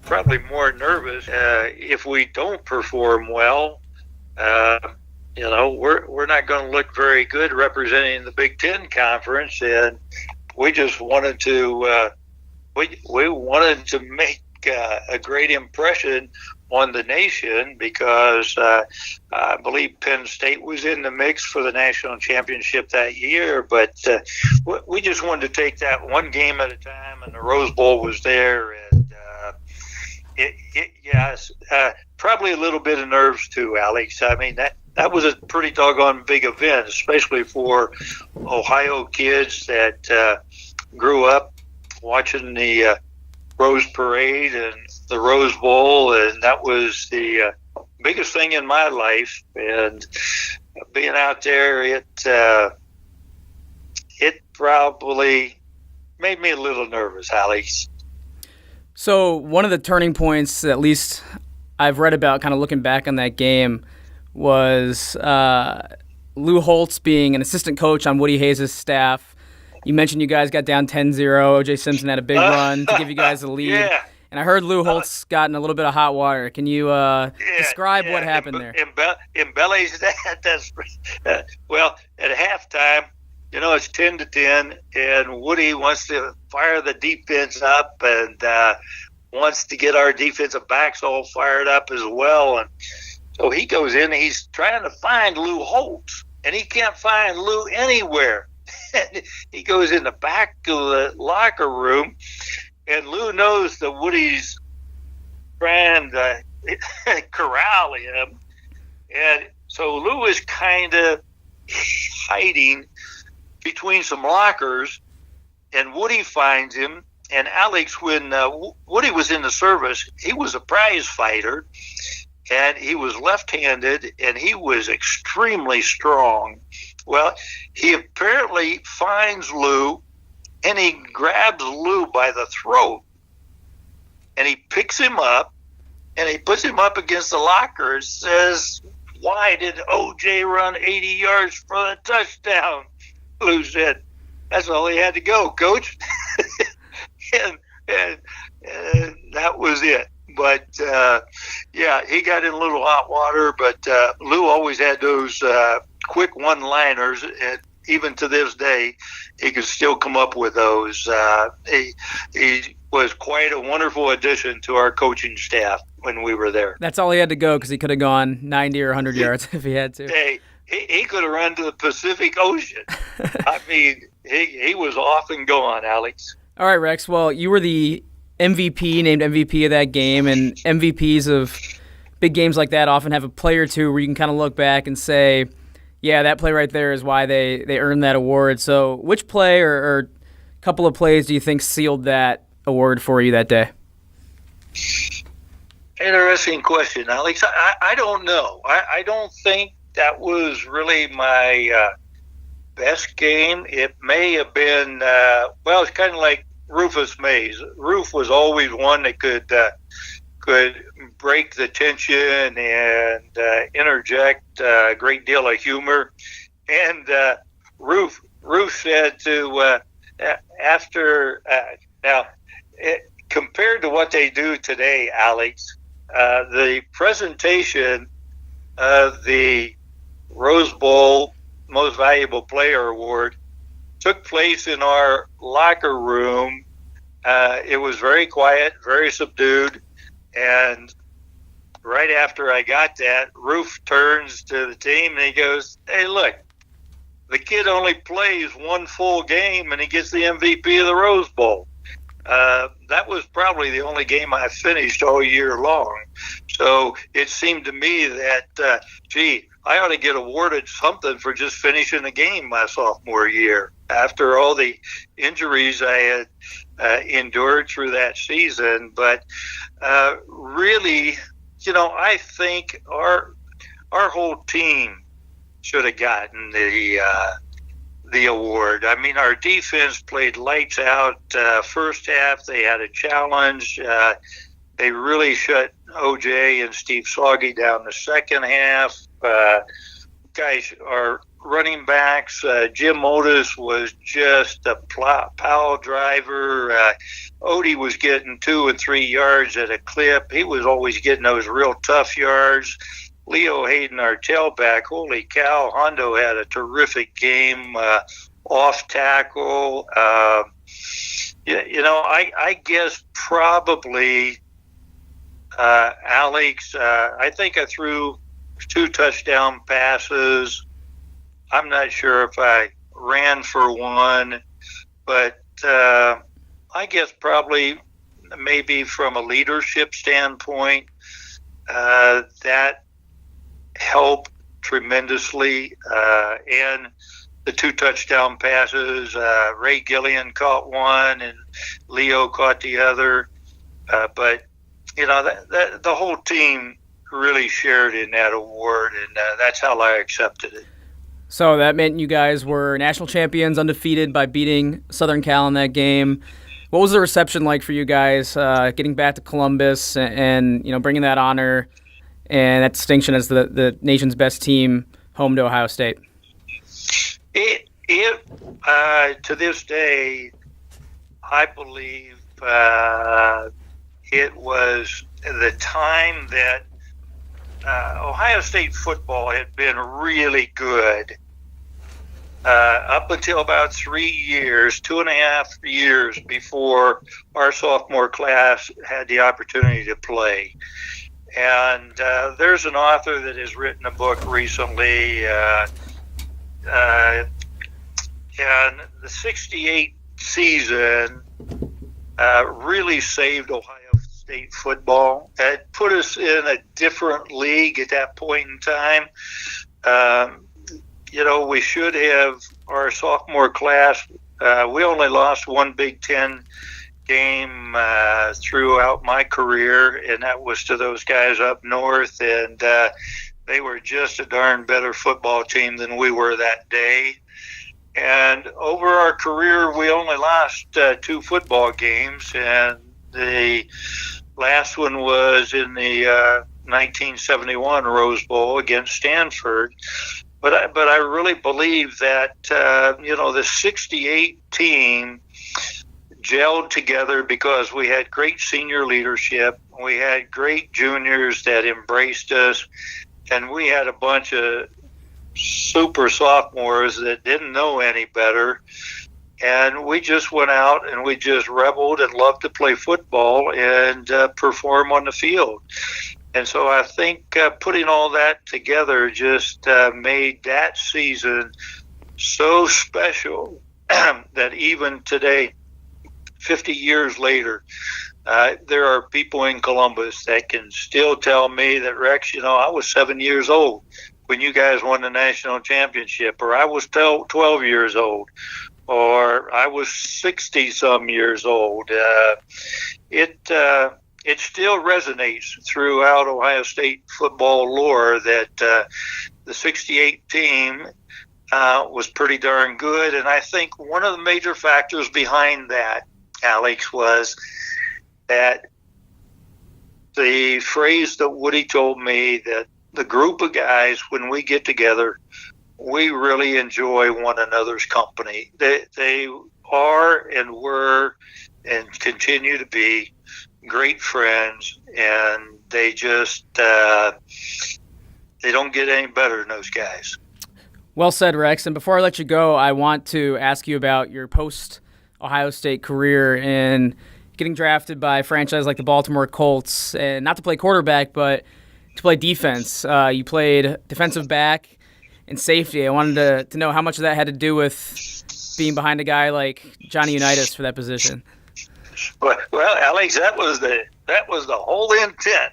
probably more nervous if we don't perform well. We're not going to look very good representing the Big Ten Conference, and we just wanted to we wanted to make a great impression on the nation because I believe Penn State was in the mix for the national championship that year, but we just wanted to take that one game at a time, and the Rose Bowl was there, and yes, probably a little bit of nerves too, Alex. I mean, that was a pretty doggone big event, especially for Ohio kids that grew up watching the Rose Parade and the Rose Bowl, and that was the biggest thing in my life. And being out there, it probably made me a little nervous, Alex. So one of the turning points, at least I've read about kind of looking back on that game, was Lou Holtz being an assistant coach on Woody Hayes' staff. You mentioned you guys got down 10-0. O.J. Simpson had a big run to give you guys a lead. Yeah. And I heard Lou Holtz got in a little bit of hot water. Can you describe what happened there? Embellish that. That's well, at halftime, it's 10-10, and Woody wants to fire the defense up and wants to get our defensive backs all fired up as well. And so he goes in and he's trying to find Lou Holtz, and he can't find Lou anywhere. He goes in the back of the locker room, and Lou knows that Woody's trying to corral him. And so Lou is kind of hiding between some lockers, and Woody finds him. And Alex, when Woody was in the service, he was a prize fighter, and he was left-handed, and he was extremely strong. Well, he apparently finds Lou, and he grabs Lou by the throat, and he picks him up, and he puts him up against the locker and says, "Why did O.J. run 80 yards for the touchdown?" Lou said, "That's all he had to go, Coach." and that was it. But, he got in a little hot water, but Lou always had those quick one-liners, and even to this day, he could still come up with those. He was quite a wonderful addition to our coaching staff when we were there. That's all he had to go because he could have gone 90 or 100 yards if he had to. Hey, he could have run to the Pacific Ocean. I mean, he was off and gone, Alex. All right, Rex. Well, you were the MVP, named MVP of that game, and MVPs of big games like that often have a play or two where you can kind of look back and say, yeah, that play right there is why they earned that award. So which play or couple of plays do you think sealed that award for you that day? Interesting question, Alex. I don't know. I don't think that was really my best game. It may have been, it's kind of like Rufus Mays. Roof was always one that could break the tension and interject a great deal of humor. And Roof said to compared to what they do today, Alex, the presentation of the Rose Bowl Most Valuable Player Award took place in our locker room. It was very quiet, very subdued, and right after I got that, Roof turns to the team and he goes, "Hey, look, the kid only plays one full game and he gets the MVP of the Rose Bowl." That was probably the only game I finished all year long. So it seemed to me that, I ought to get awarded something for just finishing a game my sophomore year after all the injuries I had endured through that season. But really, I think our whole team should have gotten the award. I mean, our defense played lights out. First half, they had a challenge. They really shut O.J. and Steve Soggy down the second half. guys are running backs. Jim Otis was just a pile driver. Odie was getting 2 and 3 yards at a clip. He was always getting those real tough yards. Leo Hayden, our tailback, holy cow, Hondo had a terrific game, off tackle. I guess probably, Alex, I think I threw 2 touchdown passes. I'm not sure if I ran for 1, but I guess probably maybe from a leadership standpoint, that helped tremendously. And the 2 touchdown passes, Ray Gillian caught one and Leo caught the other. But, that the whole team really shared in that award, and that's how I accepted it. So that meant you guys were national champions, undefeated by beating Southern Cal in that game. What was the reception like for you guys getting back to Columbus and bringing that honor and that distinction as the nation's best team home to Ohio State? It to this day, I believe it was the time that Ohio State football had been really good up until about 3 years, 2.5 years before our sophomore class had the opportunity to play. And there's an author that has written a book recently, and the 68 season really saved Ohio State football. It put us in a different league at that point in time. We should have our sophomore class. We only lost 1 Big Ten game throughout my career, and that was to those guys up north. And they were just a darn better football team than we were that day. And over our career, we only lost 2 football games, and the last one was in the 1971 Rose Bowl against Stanford. But I really believe that the 68 team gelled together because we had great senior leadership, we had great juniors that embraced us, and we had a bunch of super sophomores that didn't know any better. And we just went out and we just reveled and loved to play football and perform on the field. And so I think putting all that together just made that season so special that even today, 50 years later, there are people in Columbus that can still tell me that, Rex, I was 7 years old when you guys won the national championship, or I was 12 years old, or I was 60-some years old. It still resonates throughout Ohio State football lore that the 68 team was pretty darn good. And I think one of the major factors behind that, Alex, was that the phrase that Woody told me, that the group of guys, when we get together, we really enjoy one another's company. They are and were and continue to be great friends, and they just they don't get any better than those guys. Well said, Rex. And before I let you go, I want to ask you about your post-Ohio State career and getting drafted by a franchise like the Baltimore Colts, and not to play quarterback, but to play defense. You played defensive back and safety. I wanted to know how much of that had to do with being behind a guy like Johnny Unitas for that position. Well, Alex, that was the whole intent.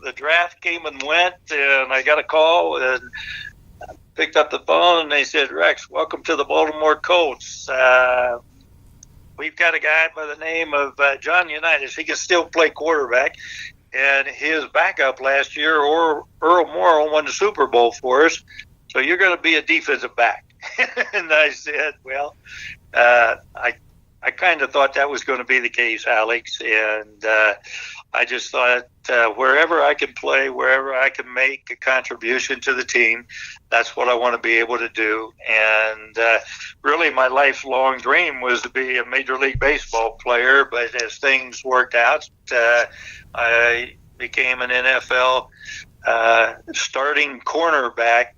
The draft came and went, and I got a call and picked up the phone, and they said, "Rex, welcome to the Baltimore Colts. We've got a guy by the name of John Unitas. He can still play quarterback, and his backup last year, Earl Morrow, won the Super Bowl for us. So you're going to be a defensive back." And I said, "Well, I kind of thought that was going to be the case, Alex, and I just thought wherever I can play, wherever I can make a contribution to the team, that's what I want to be able to do. And really my lifelong dream was to be a Major League Baseball player, but as things worked out, I became an NFL starting cornerback,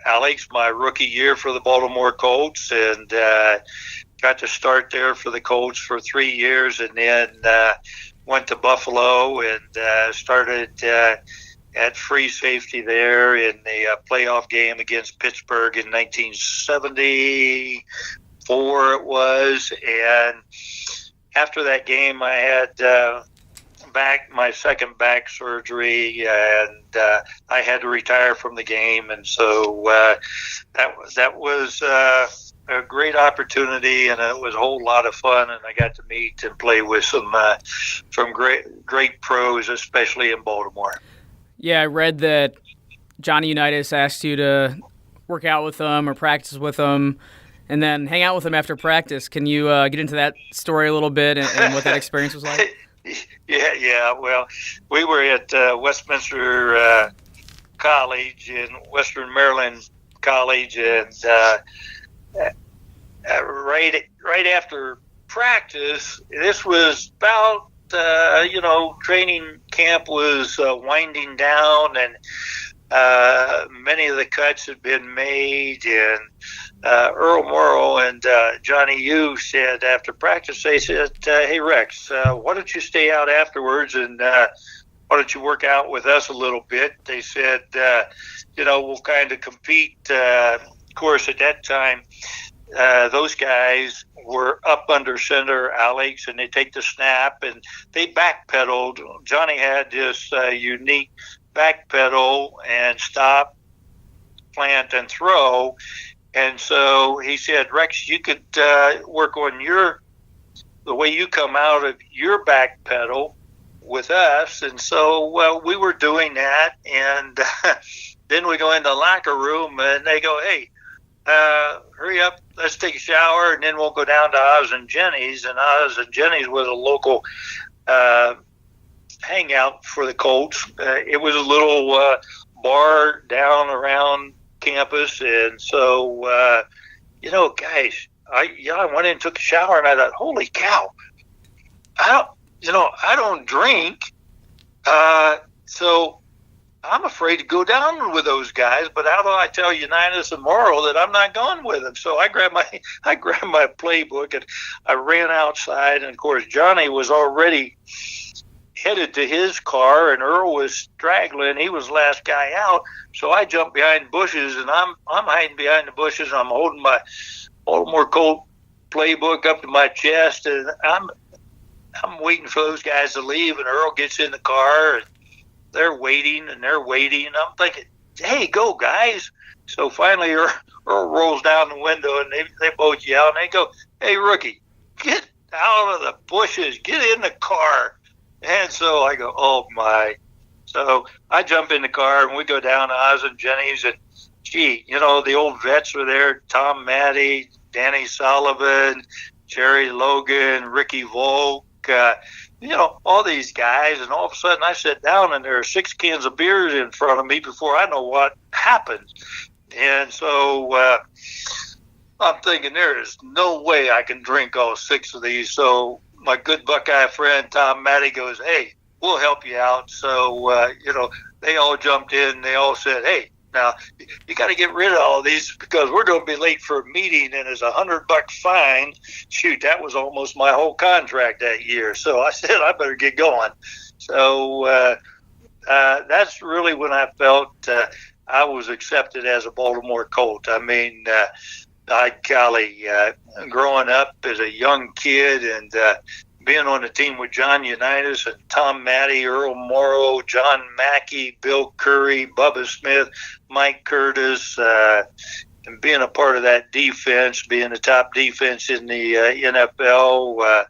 Alex, my rookie year for the Baltimore Colts, and got to start there for the Colts for 3 years, and then went to Buffalo and started at free safety there in the playoff game against Pittsburgh in 1974 it was. And after that game, I had my second back surgery, and I had to retire from the game. And so that was a great opportunity, and it was a whole lot of fun, and I got to meet and play with some great pros, especially in Baltimore. Yeah, I read that Johnny Unitas asked you to work out with him or practice with him and then hang out with him after practice. Can you get into that story a little bit and what that experience was like? Yeah. Well, we were at Westminster College in Western Maryland College, and right after practice, this was about training camp was winding down, and many of the cuts had been made, and Earl Morrow and Johnny U said after practice, they said, hey Rex, why don't you stay out afterwards and why don't you work out with us a little bit? They said, we'll kind of compete. Of course, at that time, those guys were up under center, Alex, and they take the snap and they backpedaled. Johnny had this unique backpedal and stop, plant, and throw. And so he said, Rex, you could work on the way you come out of your backpedal with us. And so we were doing that. And then we go in the locker room and they go, hey, hurry up, let's take a shower, and then we'll go down to Oz and Jenny's. And Oz and Jenny's was a local hangout for the Colts. It was a little bar down around campus, and so guys, I went in and took a shower, and I thought, holy cow, I don't drink, so I'm afraid to go down with those guys. But how do I tell Unitas and Morrow that I'm not going with them? So I grabbed my playbook and I ran outside. And of course, Johnny was already headed to his car, and Earl was straggling. He was the last guy out. So I jumped behind bushes, and I'm hiding behind the bushes. And I'm holding my Baltimore Colt playbook up to my chest, and I'm waiting for those guys to leave. And Earl gets in the car, and they're waiting, and I'm thinking, hey, go, guys. So finally, Earl rolls down the window, and they both yell, and they go, hey, rookie, get out of the bushes, get in the car. And so I go, oh, my. So I jump in the car, and we go down to Oz and Jenny's, and, gee, the old vets were there, Tom Matty, Danny Sullivan, Jerry Logan, Ricky Volk, all these guys, and all of a sudden I sit down and there are 6 cans of beers in front of me before I know what happened. And so I'm thinking there is no way I can drink all 6 of these. So my good Buckeye friend Tom Matty goes, hey, we'll help you out. So, they all jumped in. They all said, hey, now you got to get rid of all these because we're going to be late for a meeting, and it's $100 fine. Shoot, that was almost my whole contract that year. So I said I better get going. So that's really when I felt I was accepted as a Baltimore Colt. I mean, growing up as a young kid and being on the team with John Unitas and Tom Matty, Earl Morrow, John Mackey, Bill Curry, Bubba Smith, Mike Curtis, and being a part of that defense, being the top defense in the NFL,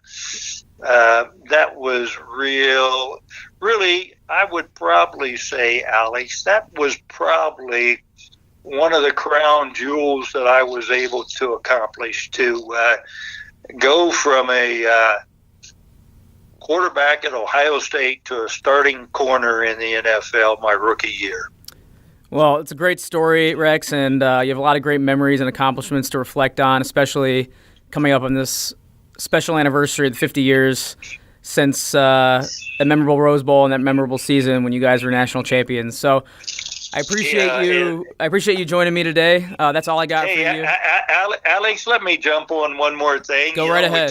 that was really, I would probably say, Alex, that was probably one of the crown jewels that I was able to accomplish, to go from a quarterback at Ohio State to a starting corner in the NFL my rookie year. Well, it's a great story, Rex, and you have a lot of great memories and accomplishments to reflect on, especially coming up on this special anniversary of the 50 years since that memorable Rose Bowl and that memorable season when you guys were national champions. So I appreciate you. I appreciate you joining me today. That's all I got for you. Alex, let me jump on one more thing. Go right ahead.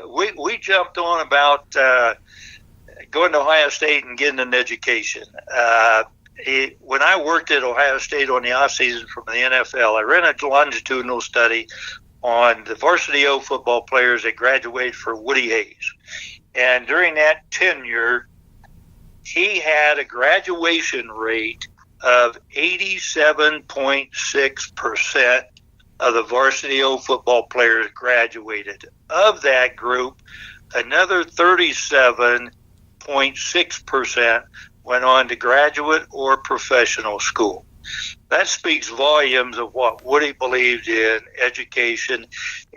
We jumped on about going to Ohio State and getting an education. When I worked at Ohio State on the off season from the NFL, I ran a longitudinal study on the varsity O football players that graduated for Woody Hayes. And during that tenure, he had a graduation rate of 87.6% of the varsity O football players graduated. Of that group, another 37.6% went on to graduate or professional school. That speaks volumes of what Woody believed in education,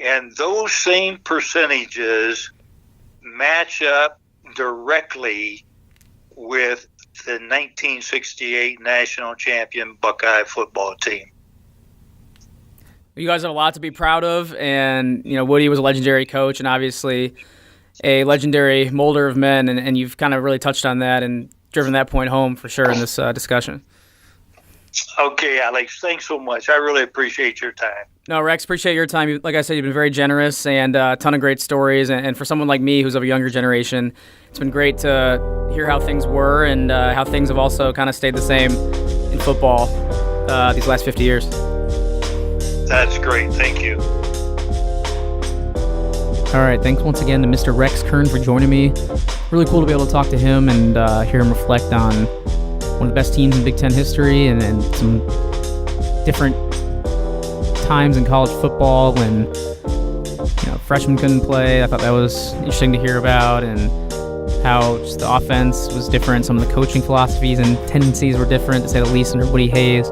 and those same percentages match up directly with the 1968 national champion Buckeye football team. You guys have a lot to be proud of, and Woody was a legendary coach and obviously a legendary molder of men, and you've kind of really touched on that and driven that point home for sure in this discussion. Okay, Alex, thanks so much. I really appreciate your time. No, Rex, appreciate your time. Like I said, you've been very generous and a ton of great stories. And for someone like me who's of a younger generation, it's been great to hear how things were and how things have also kind of stayed the same in football these last 50 years. That's great. Thank you. All right. Thanks once again to Mr. Rex Kern for joining me. Really cool to be able to talk to him and hear him reflect on one of the best teams in Big Ten history and some different times in college football when freshmen couldn't play. I thought that was interesting to hear about, and how just the offense was different. Some of the coaching philosophies and tendencies were different, to say the least, under Woody Hayes.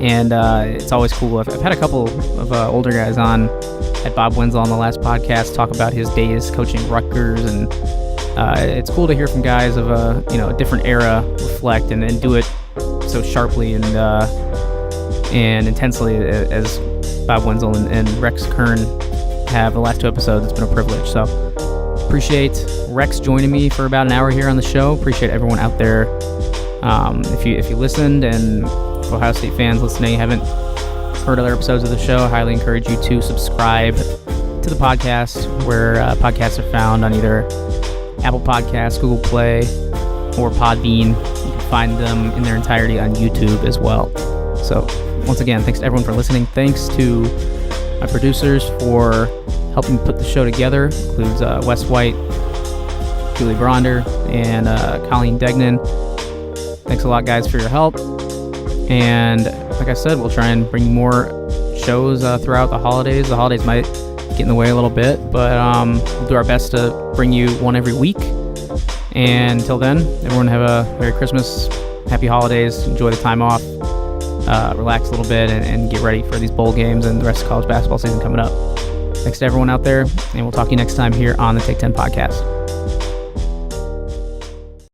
And it's always cool. I've had a couple of older guys on. Had Bob Wenzel on the last podcast talk about his days coaching Rutgers, and it's cool to hear from guys of a different era reflect and do it so sharply and intensely as Bob Wenzel and Rex Kern have the last two episodes. It's been a privilege. So appreciate Rex joining me for about an hour here on the show. Appreciate everyone out there. If you listened, and Ohio State fans listening haven't heard other episodes of the show, I highly encourage you to subscribe to the podcast where podcasts are found on either Apple Podcasts, Google Play, or Podbean. You can find them in their entirety on YouTube as well. So once again, thanks to everyone for listening. Thanks to my producers for helping put the show together. Includes Wes White, Julie Bronder, and Colleen Degnan. Thanks a lot, guys, for your help. And like I said, we'll try and bring you more shows throughout the holidays. The holidays might get in the way a little bit, but we'll do our best to bring you one every week. And until then, everyone have a Merry Christmas, Happy Holidays, enjoy the time off, relax a little bit, and get ready for these bowl games and the rest of college basketball season coming up. Thanks to everyone out there, and we'll talk to you next time here on the Take 10 Podcast.